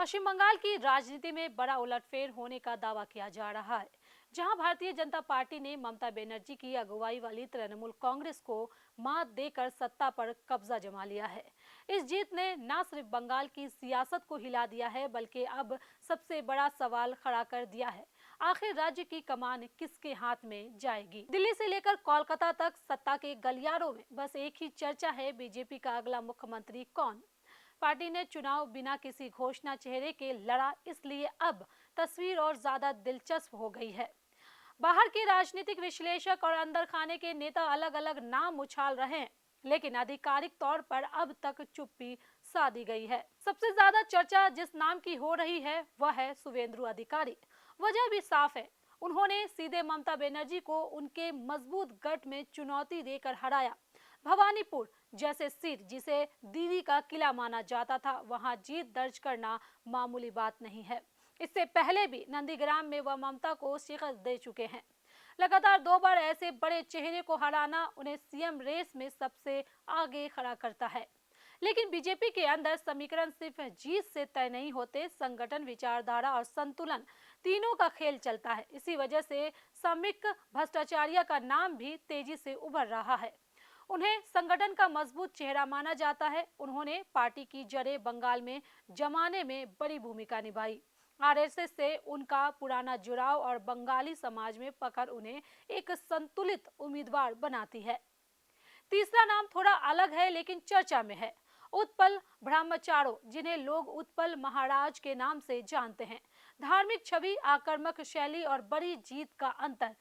पश्चिम बंगाल की राजनीति में बड़ा उलटफेर होने का दावा किया जा रहा है, जहां भारतीय जनता पार्टी ने ममता बनर्जी की अगुवाई वाली तृणमूल कांग्रेस को मात देकर सत्ता पर कब्जा जमा लिया है। इस जीत ने न सिर्फ बंगाल की सियासत को हिला दिया है, बल्कि अब सबसे बड़ा सवाल खड़ा कर दिया है, आखिर राज्य की कमान किसके हाथ में जाएगी। दिल्ली से लेकर कोलकाता तक सत्ता के गलियारों में बस एक ही चर्चा है, बीजेपी का अगला मुख्यमंत्री कौन। पार्टी ने चुनाव बिना किसी घोषणा चेहरे के लड़ा, इसलिए अब तस्वीर और ज्यादा दिलचस्प हो गई है। बाहर के राजनीतिक विश्लेषक और अंदर खाने के नेता अलग अलग नाम उछाल रहे हैं, लेकिन आधिकारिक तौर पर अब तक चुप्पी साधी गई है। सबसे ज्यादा चर्चा जिस नाम की हो रही है वह है शुवेंदु अधिकारी। वजह भी साफ है, उन्होंने सीधे ममता बनर्जी को उनके मजबूत गढ़ में चुनौती देकर हराया। भवानीपुर जैसे सीट जिसे दीदी का किला माना जाता था, वहां जीत दर्ज करना मामूली बात नहीं है। इससे पहले भी नंदीग्राम में वह ममता को शिकस्त दे चुके हैं। लगातार 2 बार ऐसे बड़े चेहरे को हराना उन्हें सीएम रेस में सबसे आगे खड़ा करता है। लेकिन बीजेपी के अंदर समीकरण सिर्फ जीत से तय नहीं होते, संगठन, विचारधारा और संतुलन तीनों का खेल चलता है। इसी वजह से सामयिक भ्रष्टाचार्य का नाम भी तेजी से उभर रहा है। उन्हें संगठन का मजबूत चेहरा माना जाता है। उन्होंने पार्टी की जड़ें बंगाल में जमाने में बड़ी भूमिका निभाई। आरएसएस से उनका पुराना जुड़ाव और बंगाली समाज में पकड़ उन्हें एक संतुलित उम्मीदवार बनाती है। तीसरा नाम थोड़ा अलग है लेकिन चर्चा में है, उत्पल ब्रह्मचारो, जिन्हें लोग उत्पल महाराज के नाम से जानते हैं। धार्मिक छवि, आक्रामक शैली और बड़ी जीत का अंतर,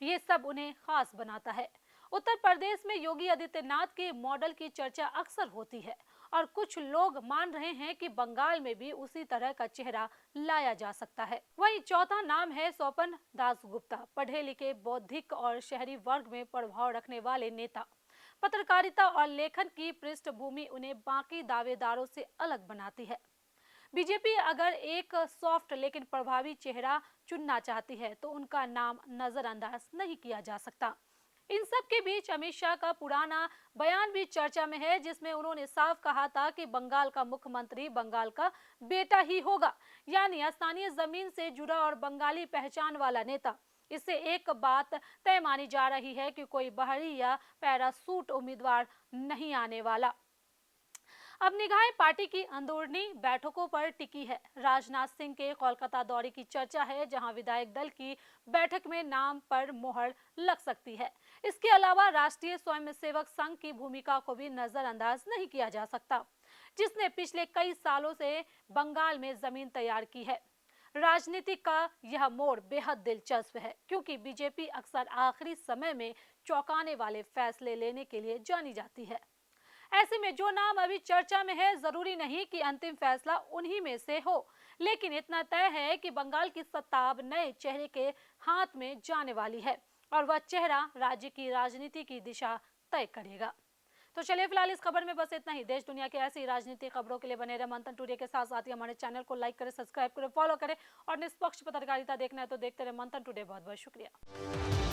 ये सब उन्हें खास बनाता है। उत्तर प्रदेश में योगी आदित्यनाथ के मॉडल की चर्चा अक्सर होती है और कुछ लोग मान रहे हैं कि बंगाल में भी उसी तरह का चेहरा लाया जा सकता है। वहीं चौथा नाम है स्वपन दासगुप्ता, पढ़े लिखे, बौद्धिक और शहरी वर्ग में प्रभाव रखने वाले नेता। पत्रकारिता और लेखन की पृष्ठभूमि उन्हें बाकी दावेदारों से अलग बनाती है। बीजेपी अगर एक सॉफ्ट लेकिन प्रभावी चेहरा चुनना चाहती है तो उनका नाम नजरअंदाज नहीं किया जा सकता। इन सब के बीच अमित शाह का पुराना बयान भी चर्चा में है, जिसमें उन्होंने साफ कहा था कि बंगाल का मुख्यमंत्री बंगाल का बेटा ही होगा, यानी स्थानीय जमीन से जुड़ा और बंगाली पहचान वाला नेता। इससे एक बात तय मानी जा रही है कि कोई बाहरी या पैरासूट उम्मीदवार नहीं आने वाला। अब निगाहें पार्टी की अंदरूनी बैठकों पर टिकी है। राजनाथ सिंह के कोलकाता दौरे की चर्चा है, जहां विधायक दल की बैठक में नाम पर मोहर लग सकती है। इसके अलावा राष्ट्रीय स्वयंसेवक संघ की भूमिका को भी नजरअंदाज नहीं किया जा सकता, जिसने पिछले कई सालों से बंगाल में जमीन तैयार की है। राजनीति का यह मोड़ बेहद दिलचस्प है, क्योंकि बीजेपी अक्सर आखिरी समय में चौंकाने वाले फैसले लेने के लिए जानी जाती है। ऐसे में जो नाम अभी चर्चा में है, जरूरी नहीं कि अंतिम फैसला उन्हीं में से हो, लेकिन इतना तय है कि बंगाल की सत्ता अब नए चेहरे के हाथ में जाने वाली है और वह चेहरा राज्य की राजनीति की दिशा तय करेगा। तो चलिए फिलहाल इस खबर में बस इतना ही। देश दुनिया के ऐसी राजनीतिक खबरों के लिए बने रहे मंथन टुडे के साथ साथ ही हमारे चैनल को लाइक करें, सब्सक्राइब करें, फॉलो करें और निष्पक्ष पत्रकारिता देखना है तो देखते रहे मंथन टुडे। बहुत बहुत शुक्रिया।